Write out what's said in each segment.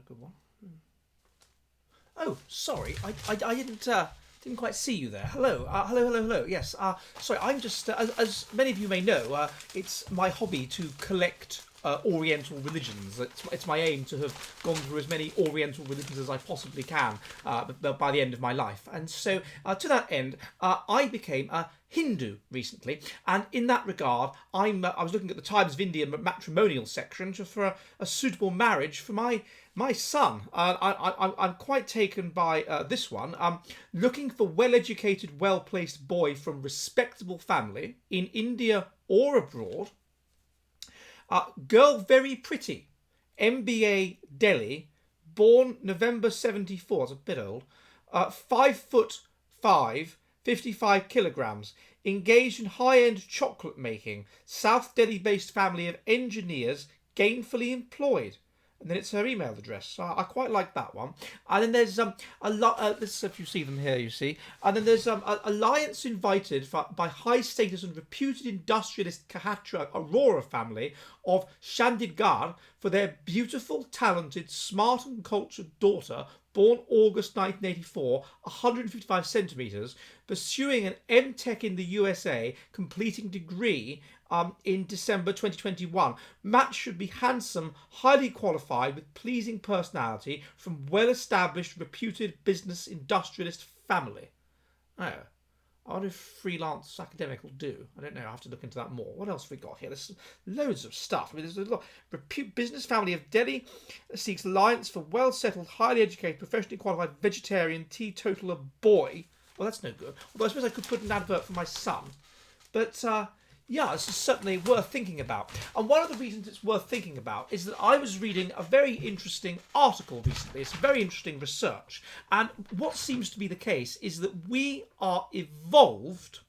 good one. Oh, sorry, I didn't quite see you there. Hello, hello. Yes, sorry, I'm just as many of you may know, it's my hobby to collect Oriental religions. It's my aim to have gone through as many Oriental religions as I possibly can by the end of my life. And so, to that end, I became a Hindu recently, and in that regard, I was looking at the Times of India matrimonial section just for a suitable marriage for my son. I'm quite taken by this one. Looking for well-educated, well-placed boy from respectable family in India or abroad. Girl very pretty. MBA Delhi. Born November 74. It's a bit old. 5'5", 55 kilograms. Engaged in high-end chocolate making. South Delhi-based family of engineers. Gainfully employed. And then it's her email address. So I quite like that one. And then there's a lot. This, if you see them here, you see. And then there's alliance invited by high status and reputed industrialist Kahatra Aurora family of Chandigarh for their beautiful, talented, smart and cultured daughter, born August 1984, 155 centimetres, pursuing an M.Tech in the USA, completing degree in December 2021. Match should be handsome, highly qualified, with pleasing personality, from well-established, reputed business industrialist family. Oh, I wonder if freelance academic will do. I don't know. I have to look into that more. What else have we got here? There's loads of stuff. I mean, there's a lot. Business family of Delhi seeks alliance for well-settled, highly educated, professionally qualified vegetarian teetotaler boy. Well, that's no good. Although I suppose I could put an advert for my son. But yeah, this is certainly worth thinking about. And one of the reasons it's worth thinking about is that I was reading a very interesting article recently. It's very interesting research. And what seems to be the case is that we are evolved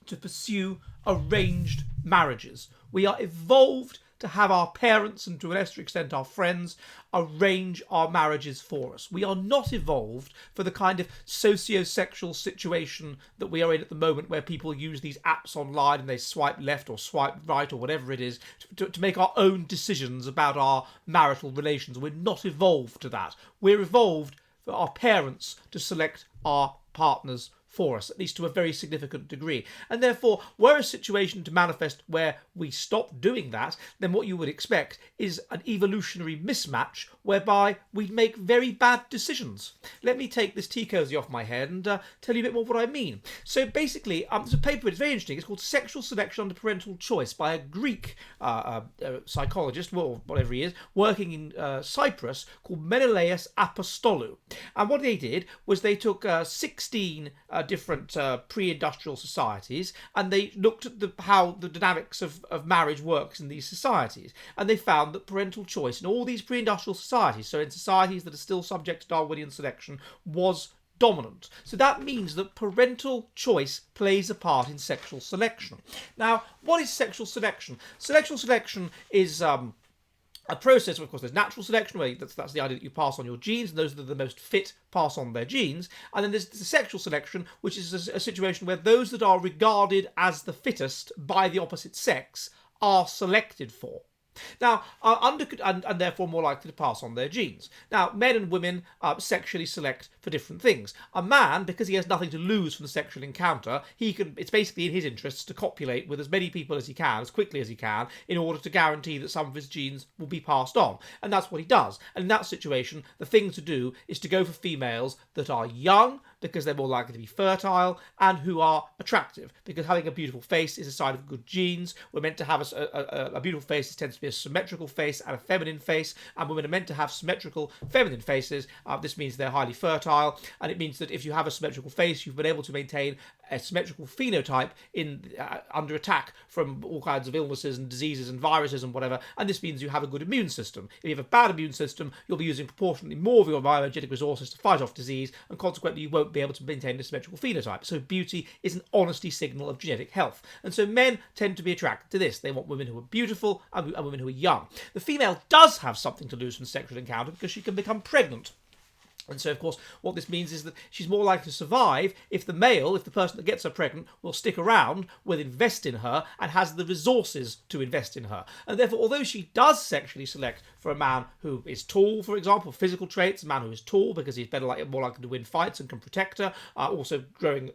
to pursue arranged marriages. We are evolved to have our parents, and to a lesser extent our friends, arrange our marriages for us. We are not evolved for the kind of socio-sexual situation that we are in at the moment, where people use these apps online and they swipe left or swipe right or whatever it is to make our own decisions about our marital relations. We're not evolved to that. We're evolved for our parents to select our partners for us, at least to a very significant degree. And therefore, were a situation to manifest where we stop doing that, then what you would expect is an evolutionary mismatch whereby we'd make very bad decisions. Let me take this tea cosy off my head and tell you a bit more what I mean. So basically, there's a paper, it's very interesting, it's called Sexual Selection Under Parental Choice by a Greek psychologist, well, whatever he is, working in Cyprus, called Menelaos Apostolou. And what they did was they took 16 different pre-industrial societies, and they looked at how the dynamics of marriage works in these societies, and they found that parental choice in all these pre-industrial societies, so in societies that are still subject to Darwinian selection, was dominant. So that means that parental choice plays a part in sexual selection. Now, what is sexual selection? Sexual selection is a process. Of course, there's natural selection, where that's the idea that you pass on your genes, and those that are the most fit pass on their genes. And then there's the sexual selection, which is a situation where those that are regarded as the fittest by the opposite sex are selected for. Now, and therefore more likely to pass on their genes. Now, men and women sexually select for different things. A man, because he has nothing to lose from the sexual encounter, it's basically in his interests to copulate with as many people as he can, as quickly as he can, in order to guarantee that some of his genes will be passed on. And that's what he does. And in that situation, the thing to do is to go for females that are young, because they're more likely to be fertile, and who are attractive, because having a beautiful face is a sign of good genes. We're meant to have a beautiful face. It tends to be a symmetrical face and a feminine face, and women are meant to have symmetrical feminine faces. This means they're highly fertile, and it means that if you have a symmetrical face, you've been able to maintain a symmetrical phenotype under attack from all kinds of illnesses and diseases and viruses and whatever, and this means you have a good immune system. If you have a bad immune system, you'll be using proportionately more of your bioenergetic resources to fight off disease, and consequently you won't be able to maintain a symmetrical phenotype. So beauty is an honesty signal of genetic health. And so men tend to be attracted to this. They want women who are beautiful and women who are young. The female does have something to lose from sexual encounter because she can become pregnant. And so, of course, what this means is that she's more likely to survive if the person that gets her pregnant, will stick around, will invest in her, and has the resources to invest in her. And therefore, although she does sexually select for a man who is tall, for example, physical traits, a man who is tall because he's more likely to win fights and can protect her. Also,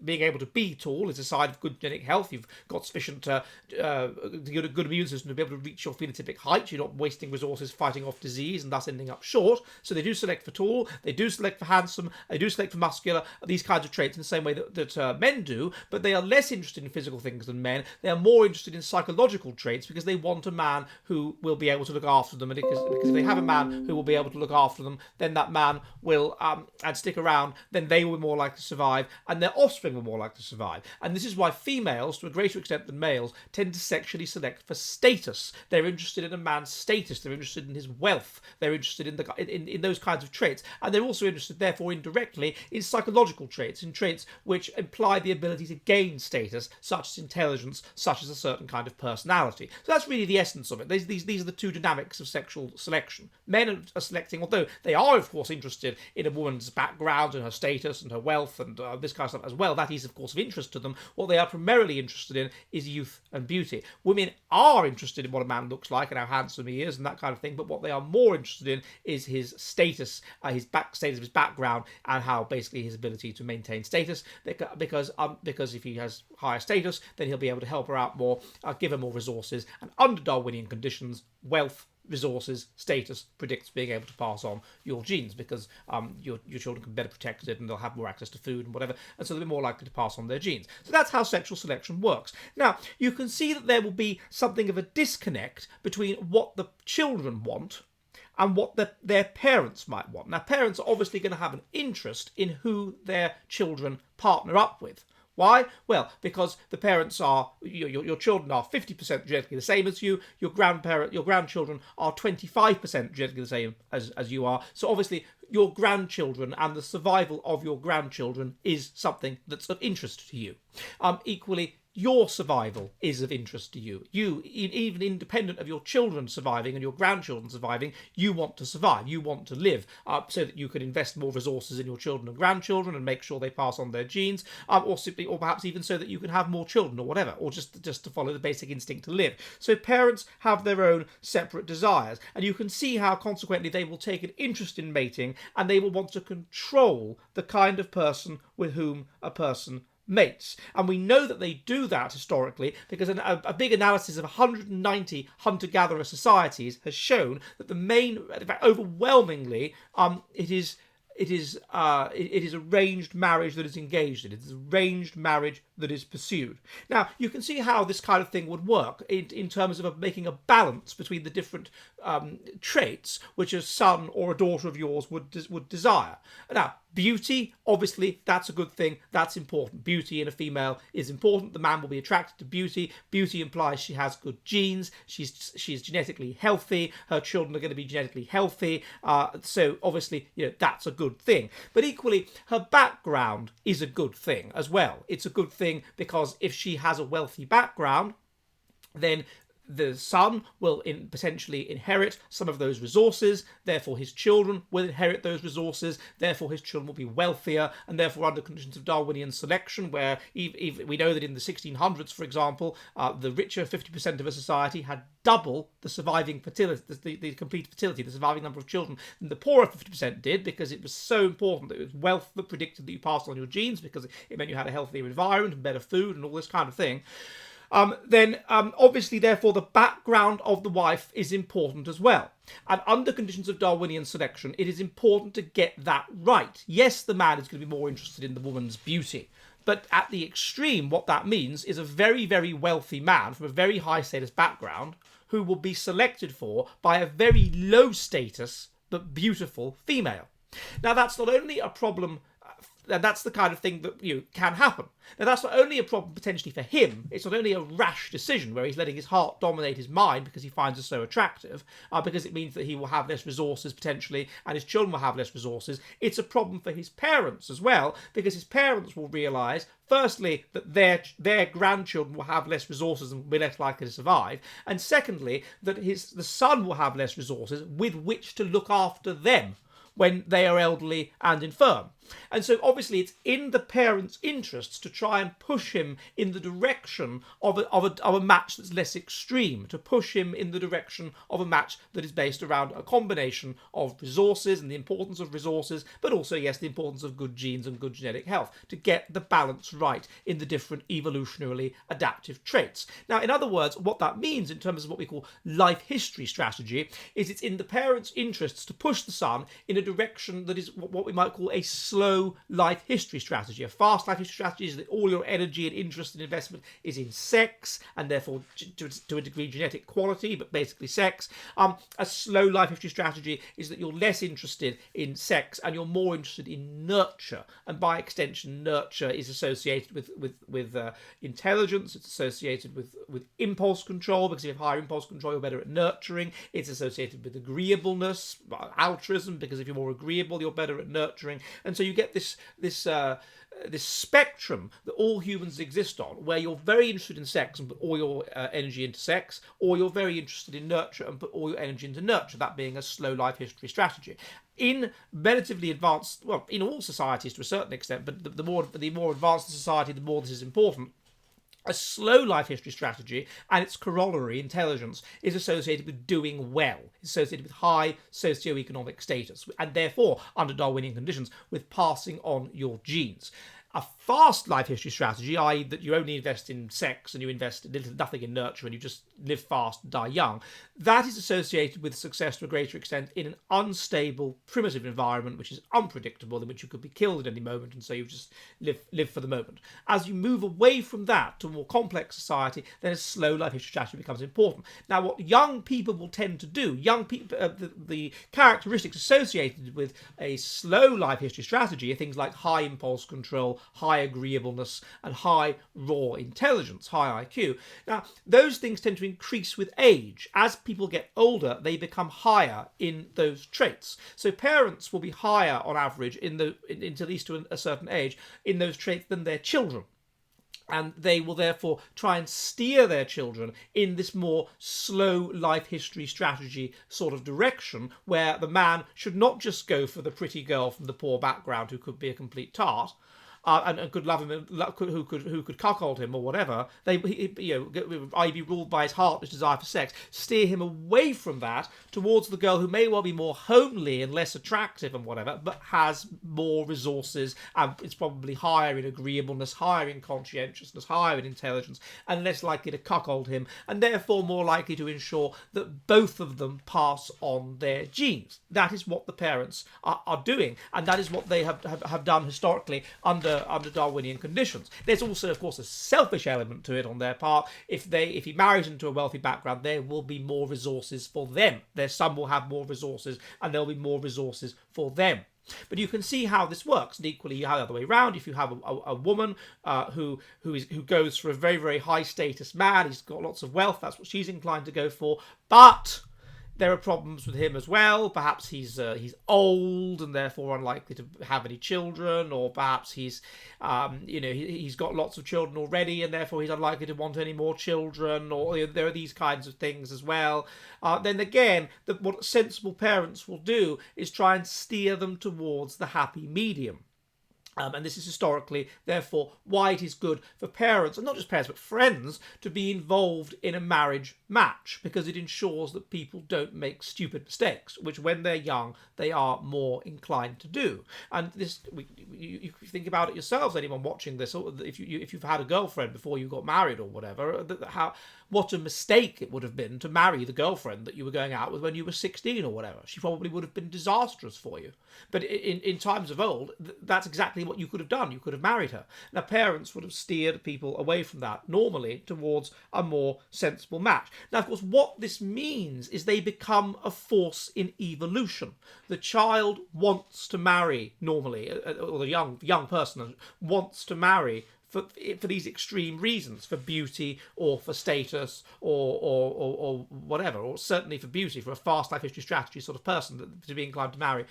being able to be tall is a sign of good genetic health. You've got sufficient good immune system to be able to reach your phenotypic height. You're not wasting resources fighting off disease and thus ending up short. So they do select for tall. They do select for handsome, they do select for muscular, these kinds of traits in the same way that men do, but they are less interested in physical things than men. They are more interested in psychological traits because they want a man who will be able to look after them, and because if they have a man who will be able to look after them, then that man will and stick around, then they will be more likely to survive, and their offspring will more likely to survive. And this is why females, to a greater extent than males, tend to sexually select for status. They're interested in a man's status, they're interested in his wealth, they're interested in those kinds of traits, and they're also interested, therefore, indirectly, in psychological traits, in traits which imply the ability to gain status, such as intelligence, such as a certain kind of personality. So that's really the essence of it. These are the two dynamics of sexual selection. Men are selecting, although they are, of course, interested in a woman's background and her status and her wealth and this kind of stuff as well. That is, of course, of interest to them. What they are primarily interested in is youth and beauty. Women are interested in what a man looks like and how handsome he is and that kind of thing, but what they are more interested in is his status, his background, and how basically his ability to maintain status, because if he has higher status, then he'll be able to help her out more, give her more resources, and under Darwinian conditions, wealth, resources, status predicts being able to pass on your genes, because your children can be better protected and they'll have more access to food and whatever, and so they'll be more likely to pass on their genes. So that's how sexual selection works. Now, you can see that there will be something of a disconnect between what the children want and what their parents might want. Now, parents are obviously going to have an interest in who their children partner up with. Why? Well, because the parents are, your children are 50% genetically the same as you, your grandchildren are 25% genetically the same as you are. So obviously, your grandchildren and the survival of your grandchildren is something that's of interest to you. Equally, your survival is of interest to you. You, even independent of your children surviving and your grandchildren surviving, you want to survive. You want to live, so that you can invest more resources in your children and grandchildren and make sure they pass on their genes, or perhaps even so that you can have more children or whatever, or just to follow the basic instinct to live. So parents have their own separate desires, and you can see how consequently they will take an interest in mating, and they will want to control the kind of person with whom a person mates. And we know that they do that historically because a big analysis of 190 hunter-gatherer societies has shown that in fact, overwhelmingly, it is arranged marriage that is engaged in. It is arranged marriage that is pursued. Now, you can see how this kind of thing would work in terms of making a balance between the different traits which a son or a daughter of yours would desire. Now, beauty, obviously, that's a good thing. That's important. Beauty in a female is important. The man will be attracted to beauty. Beauty implies she has good genes. She's genetically healthy. Her children are going to be genetically healthy. So obviously, that's a good thing. But equally, her background is a good thing as well. It's a good thing because if she has a wealthy background, then the son will potentially inherit some of those resources, therefore his children will inherit those resources, therefore his children will be wealthier, and therefore under conditions of Darwinian selection, where we know that in the 1600s, for example, the richer 50% of a society had double the surviving fertility, the complete fertility, the surviving number of children, than the poorer 50% did, because it was so important that it was wealth that predicted that you passed on your genes, because it meant you had a healthier environment and better food and all this kind of thing. Then obviously, therefore, the background of the wife is important as well. And under conditions of Darwinian selection, it is important to get that right. Yes, the man is going to be more interested in the woman's beauty. But at the extreme, what that means is a very, very wealthy man from a very high status background who will be selected for by a very low status but beautiful female. Now, that's not only a problem, and that's the kind of thing that can happen. Now, that's not only a problem potentially for him, it's not only a rash decision where he's letting his heart dominate his mind because he finds her so attractive, because it means that he will have less resources potentially, and his children will have less resources. It's a problem for his parents as well, because his parents will realise, firstly, that their grandchildren will have less resources and will be less likely to survive, and secondly, that the son will have less resources with which to look after them. when they are elderly and infirm. And so obviously it's in the parents' interests to try and push him in the direction of a match that's less extreme, to push him in the direction of a match that is based around a combination of resources and the importance of resources, but also, yes, the importance of good genes and good genetic health, to get the balance right in the different evolutionarily adaptive traits. Now, in other words, what that means in terms of what we call life history strategy is it's in the parents' interests to push the son in a direction that is what we might call a slow life history strategy. A fast life history strategy is that all your energy and interest and investment is in sex, and therefore to a degree genetic quality, but basically sex. A slow life history strategy is that you're less interested in sex and you're more interested in nurture, and by extension nurture is associated with intelligence. It's associated with impulse control, because if you have higher impulse control you're better at nurturing. It's associated with agreeableness, altruism, because if you're more agreeable you're better at nurturing. And so you get this spectrum that all humans exist on, where you're very interested in sex and put all your energy into sex, or you're very interested in nurture and put all your energy into nurture, that being a slow life history strategy. In relatively advanced, well, in all societies to a certain extent, but the more advanced the society, the more this is important. A slow life history strategy and its corollary, intelligence, is associated with doing well. It's associated with high socioeconomic status, and therefore, under Darwinian conditions, with passing on your genes. A fast life history strategy, i.e. that you only invest in sex and you invest nothing in nurture and you just live fast and die young, that is associated with success to a greater extent in an unstable, primitive environment which is unpredictable, in which you could be killed at any moment, and so you just live for the moment. As you move away from that to a more complex society, then a slow life history strategy becomes important. Now, what young people will tend to do, the characteristics associated with a slow life history strategy are things like high impulse control, high agreeableness, and high raw intelligence, high IQ. Now, those things tend to increase with age. As people get older, they become higher in those traits. So parents will be higher on average at least to a certain age in those traits than their children. And they will therefore try and steer their children in this more slow life history strategy sort of direction, where the man should not just go for the pretty girl from the poor background who could be a complete tart, and could love him, who could cuckold him or whatever. I'd be ruled by his heartless desire for sex. Steer him away from that towards the girl who may well be more homely and less attractive and whatever, but has more resources and is probably higher in agreeableness, higher in conscientiousness, higher in intelligence, and less likely to cuckold him, and therefore more likely to ensure that both of them pass on their genes. That is what the parents are doing, and that is what they have done historically under Darwinian conditions. There's also, of course, a selfish element to it on their part. If he marries into a wealthy background, there will be more resources for them. Their son will have more resources, and there'll be more resources for them. But you can see how this works. And equally, you have the other way around. If you have a woman who goes for a very, very high status man, he's got lots of wealth, that's what she's inclined to go for. But there are problems with him as well. Perhaps he's old and therefore unlikely to have any children, or perhaps he's got lots of children already and therefore he's unlikely to want any more children, or there are these kinds of things as well. Then again, what sensible parents will do is try and steer them towards the happy medium. And this is historically, therefore, why it is good for parents, and not just parents, but friends, to be involved in a marriage match, because it ensures that people don't make stupid mistakes, which when they're young, they are more inclined to do. And this, you think about it yourselves, anyone watching this, or if you've had a girlfriend before you got married or whatever, what a mistake it would have been to marry the girlfriend that you were going out with when you were 16 or whatever. She probably would have been disastrous for you. But in times of old, that's exactly what you could have done. You could have married her. Now, parents would have steered people away from that, normally towards a more sensible match. Now, of course, what this means is they become a force in evolution. The child wants to marry, normally, or the young person wants to marry for these extreme reasons, for beauty or for status or whatever, or certainly for beauty, for a fast life history strategy sort of person to be inclined to marry,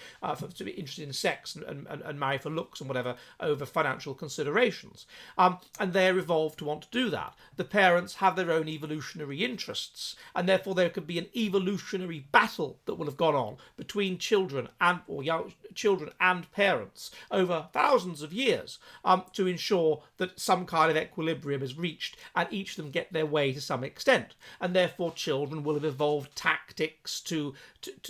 to be interested in sex and marry for looks and whatever over financial considerations. And they're evolved to want to do that. The parents have their own evolutionary interests, and therefore there could be an evolutionary battle that will have gone on between children and parents over thousands of years to ensure that some kind of equilibrium is reached and each of them get their way to some extent. And therefore children will have evolved tactics to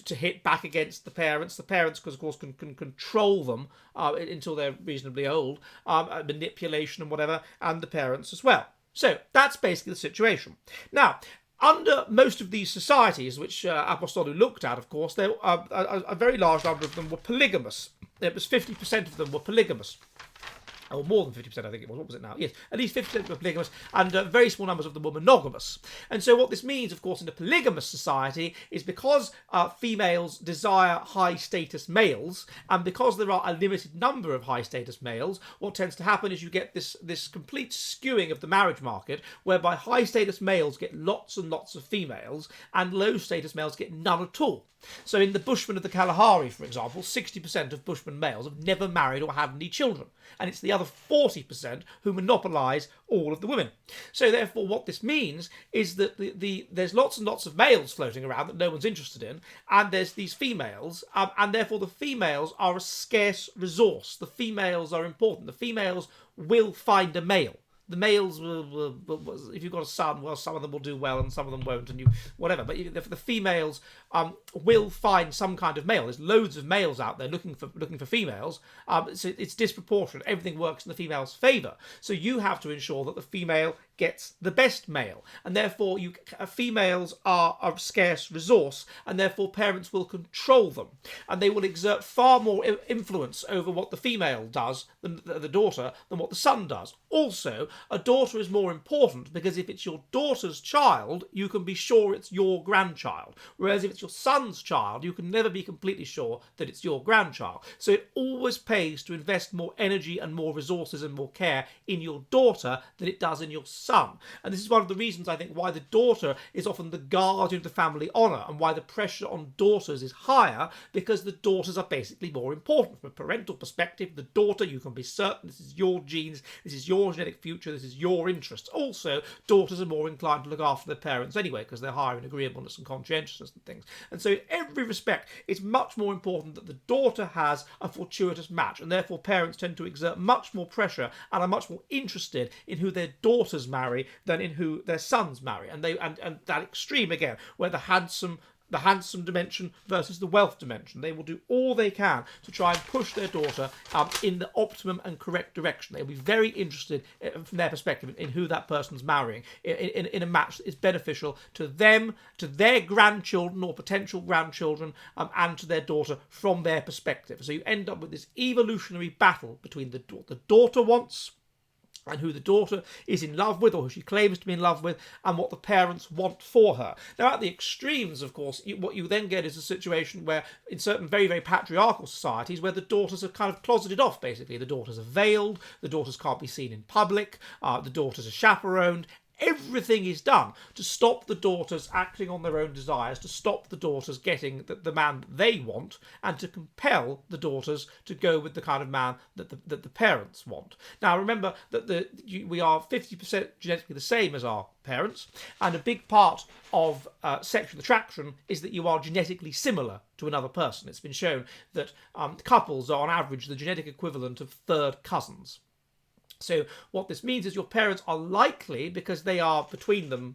hit back against the parents. The parents, of course, can control them until they're reasonably old, manipulation and whatever, and the parents as well. So that's basically the situation. Now, under most of these societies, which Apostolou looked at, of course, a very large number of them were polygamous. It was 50% of them were polygamous. Or more than 50%, I think it was. What was it now? Yes, at least 50% were polygamous, and very small numbers of them were monogamous. And so what this means, of course, in a polygamous society is because females desire high-status males, and because there are a limited number of high-status males, what tends to happen is you get this complete skewing of the marriage market, whereby high-status males get lots and lots of females, and low-status males get none at all. So in the Bushmen of the Kalahari, for example, 60% of Bushman males have never married or had any children. And it's the other 40% who monopolise all of the women. So therefore what this means is that there's lots and lots of males floating around that no one's interested in, and there's these females, and therefore the females are a scarce resource. The females are important. The females will find a male. The males will, if you've got a son, well, some of them will do well and some of them won't, and whatever. But the females will find some kind of male. There's loads of males out there looking for females. So it's disproportionate. Everything works in the female's favour. So you have to ensure that the female gets the best male, and therefore females are a scarce resource, and therefore parents will control them, and they will exert far more influence over what the female does, the daughter, than what the son does. Also, a daughter is more important because if it's your daughter's child, you can be sure it's your grandchild, whereas if it's your son's child, you can never be completely sure that it's your grandchild. So it always pays to invest more energy and more resources and more care in your daughter than it does in your son. And this is one of the reasons, I think, why the daughter is often the guardian of the family honour, and why the pressure on daughters is higher, because the daughters are basically more important. From a parental perspective, the daughter, you can be certain this is your genes, this is your genetic future, this is your interests. Also, daughters are more inclined to look after their parents anyway, because they're higher in agreeableness and conscientiousness and things. And so in every respect, it's much more important that the daughter has a fortuitous match, and therefore parents tend to exert much more pressure and are much more interested in who their daughters marry than in who their sons marry. And that extreme again, where the handsome dimension versus the wealth dimension. They will do all they can to try and push their daughter in the optimum and correct direction. They'll be very interested from their perspective in who that person's marrying in a match that is beneficial to them, to their grandchildren or potential grandchildren, and to their daughter from their perspective. So you end up with this evolutionary battle between the daughter wants and who the daughter is in love with, or who she claims to be in love with, and what the parents want for her. Now, at the extremes, of course, what you then get is a situation where, in certain very, very patriarchal societies, where the daughters are kind of closeted off, basically. The daughters are veiled, the daughters can't be seen in public, the daughters are chaperoned. Everything is done to stop the daughters acting on their own desires, to stop the daughters getting the man they want, and to compel the daughters to go with the kind of man that the parents want. Now, remember that we are 50% genetically the same as our parents, and a big part of sexual attraction is that you are genetically similar to another person. It's been shown that couples are on average the genetic equivalent of third cousins. So what this means is your parents are likely, because they are between them,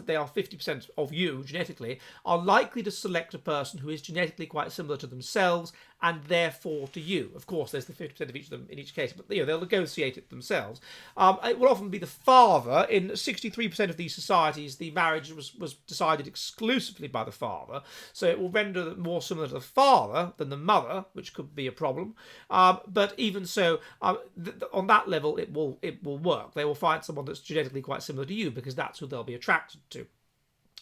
they are 50% of you genetically, are likely to select a person who is genetically quite similar to themselves and therefore to you. Of course, there's the 50% of each of them in each case, but they'll negotiate it themselves. It will often be the father. In 63% of these societies, the marriage was decided exclusively by the father, so it will render them more similar to the father than the mother, which could be a problem. But even so, on that level, it will work. They will find someone that's genetically quite similar to you because that's who they'll be attracted to.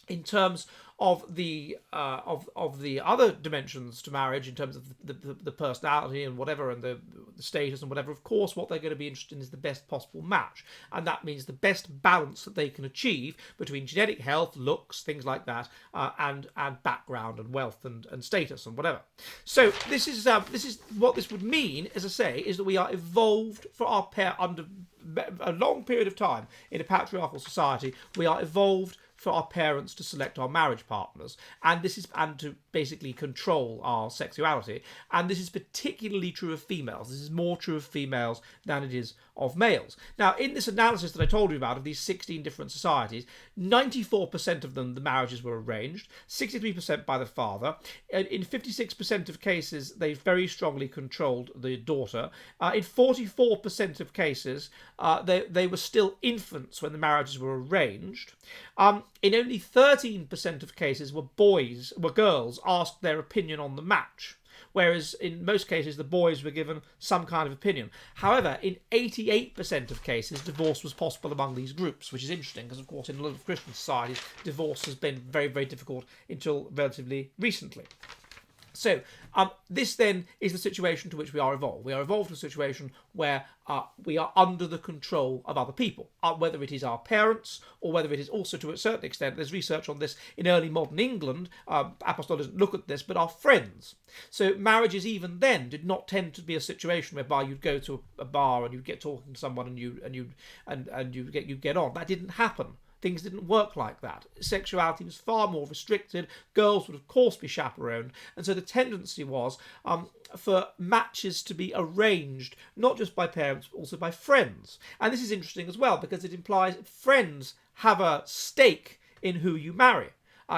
in terms of the other dimensions to marriage, in terms of the personality and whatever, and the status and whatever, of course what they're going to be interested in is the best possible match, and that means the best balance that they can achieve between genetic health, looks, things like that, and background and wealth and status and whatever. So this is what this would mean, as I say, is that we are evolved for our pair under a long period of time in a patriarchal society. We are evolved for our parents to select our marriage partners, and to basically control our sexuality. And this is particularly true of females. This is more true of females than it is of males. Now, in this analysis that I told you about of these 16 different societies, 94% of them, the marriages were arranged, 63% by the father. In 56% of cases, they very strongly controlled the daughter. In 44% of cases, they were still infants when the marriages were arranged. In only 13% of cases were girls asked their opinion on the match, whereas in most cases the boys were given some kind of opinion. However, in 88% of cases, divorce was possible among these groups, which is interesting because, of course, in a lot of Christian societies, divorce has been very, very difficult until relatively recently. So this then is the situation to which we are evolved. We are evolved to a situation where we are under the control of other people, whether it is our parents or whether it is also, to a certain extent, there's research on this in early modern England, Apostol doesn't look at this, but our friends. So marriages even then did not tend to be a situation whereby you'd go to a bar and you'd get talking to someone and you'd get on. That didn't happen. Things didn't work like that. Sexuality was far more restricted. Girls would, of course, be chaperoned. And so the tendency was for matches to be arranged, not just by parents, but also by friends. And this is interesting as well, because it implies friends have a stake in who you marry.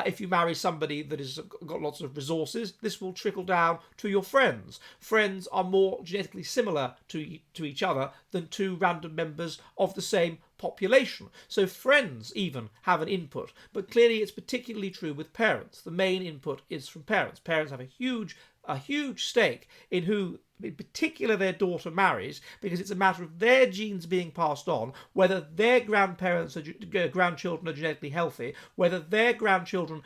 If you marry somebody that has got lots of resources, this will trickle down to your friends. Friends are more genetically similar to each other than two random members of the same population. So friends even have an input, but clearly it's particularly true with parents. The main input is from parents. Parents have a huge stake in who, in particular, their daughter marries, because it's a matter of their genes being passed on, whether their grandchildren are genetically healthy, whether their grandchildren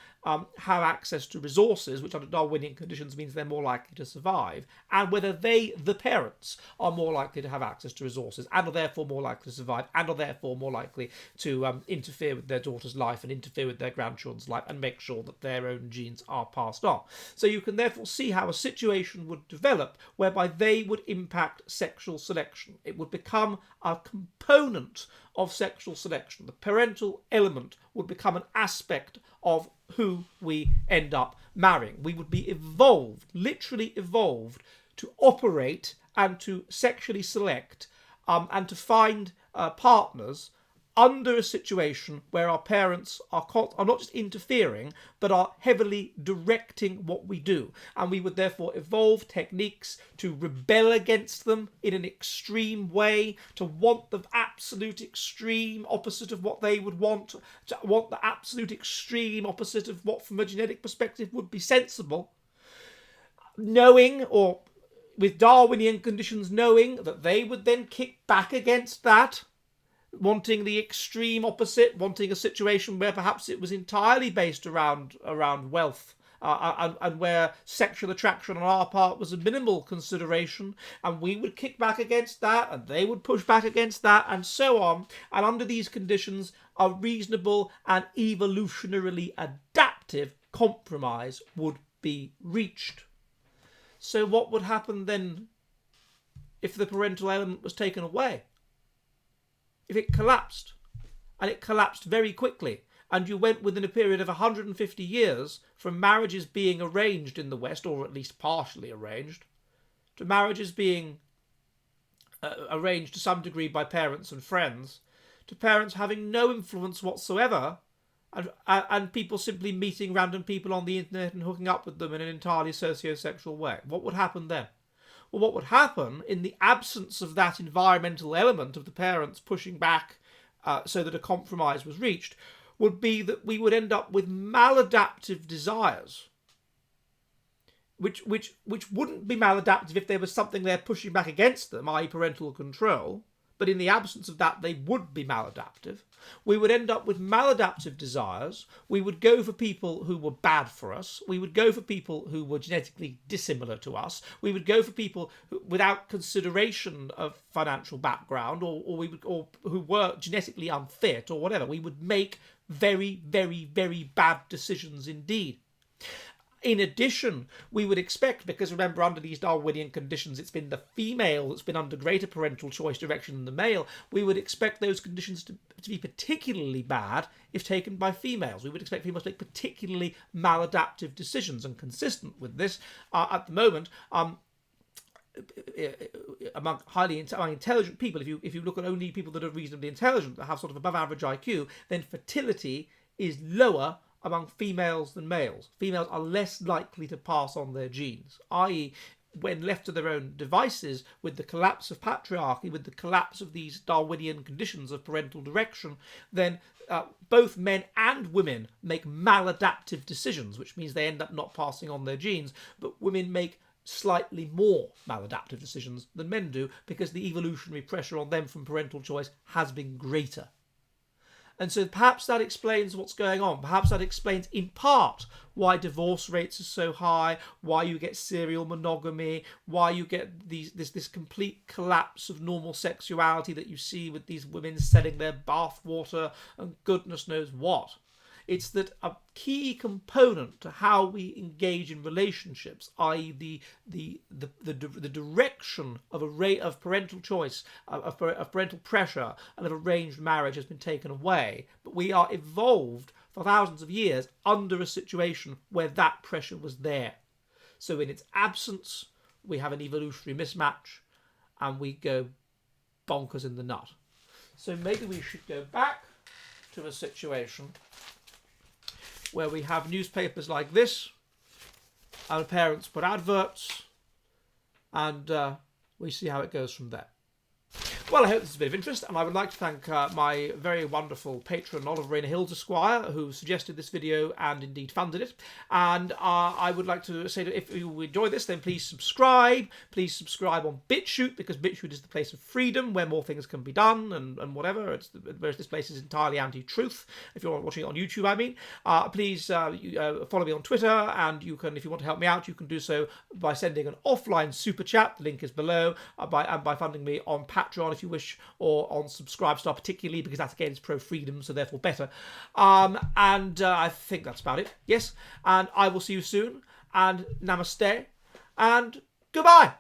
have access to resources, which under Darwinian conditions means they're more likely to survive, and whether they, the parents, are more likely to have access to resources and are therefore more likely to survive and are therefore more likely to interfere with their daughter's life and interfere with their grandchildren's life and make sure that their own genes are passed on. So you can therefore see how a situation would develop whereby they would impact sexual selection. It would become a component of sexual selection. The parental element would become an aspect of who we end up marrying. We would be evolved, literally evolved, to operate and to sexually select and to find partners under a situation where our parents are not just interfering, but are heavily directing what we do. And we would therefore evolve techniques to rebel against them in an extreme way, to want the absolute extreme opposite of what they would want, to want the absolute extreme opposite of what from a genetic perspective would be sensible, knowing, or with Darwinian conditions, knowing that they would then kick back against that, wanting the extreme opposite, wanting a situation where perhaps it was entirely based around wealth, and where sexual attraction on our part was a minimal consideration, and we would kick back against that, and they would push back against that, and so on. And under these conditions, a reasonable and evolutionarily adaptive compromise would be reached. So what would happen then if the parental element was taken away? If it collapsed, and it collapsed very quickly, and you went within a period of 150 years from marriages being arranged in the West, or at least partially arranged, to marriages being arranged to some degree by parents and friends, to parents having no influence whatsoever, and people simply meeting random people on the internet and hooking up with them in an entirely socio-sexual way. What would happen then? Well, what would happen in the absence of that environmental element of the parents pushing back so that a compromise was reached would be that we would end up with maladaptive desires, which wouldn't be maladaptive if there was something there pushing back against them, i.e. parental control, but in the absence of that, they would be maladaptive. We would end up with maladaptive desires. We would go for people who were bad for us. We would go for people who were genetically dissimilar to us. We would go for people who, without consideration of financial background, or who were genetically unfit or whatever. We would make very, very, very bad decisions indeed. In addition, we would expect, because remember, under these Darwinian conditions, it's been the female that's been under greater parental choice direction than the male, we would expect those conditions to be particularly bad if taken by females. We would expect females to make particularly maladaptive decisions, and consistent with this, at the moment, among among intelligent people, if you look at only people that are reasonably intelligent, that have sort of above average IQ, then fertility is lower among females than males. Females are less likely to pass on their genes, i.e., when left to their own devices, with the collapse of patriarchy, with the collapse of these Darwinian conditions of parental direction, then both men and women make maladaptive decisions, which means they end up not passing on their genes, but women make slightly more maladaptive decisions than men do, because the evolutionary pressure on them from parental choice has been greater. And so perhaps that explains what's going on. Perhaps that explains in part why divorce rates are so high, why you get serial monogamy, why you get this complete collapse of normal sexuality that you see with these women selling their bathwater and goodness knows what. It's that a key component to how we engage in relationships, i.e. the direction of of parental choice, of parental pressure, and of arranged marriage has been taken away. But we are evolved for thousands of years under a situation where that pressure was there. So in its absence, we have an evolutionary mismatch, and we go bonkers in the nut. So maybe we should go back to a situation where we have newspapers like this, and parents put adverts, and we see how it goes from there. Well, I hope this is a bit of interest, and I would like to thank my very wonderful patron, Oliver Rayner Hills Esquire, who suggested this video and indeed funded it. And I would like to say that if you enjoy this, then please subscribe. Please subscribe on BitChute, because BitChute is the place of freedom where more things can be done and whatever. Whereas this place is entirely anti-truth. If you're watching it on YouTube, I mean. Please follow me on Twitter, and you can, if you want to help me out, you can do so by sending an offline super chat. The link is below, and by funding me on Patreon, if you wish, or on Subscribestar, particularly because that again is pro-freedom, so therefore better. I think that's about it. Yes, and I will see you soon, and namaste, and goodbye.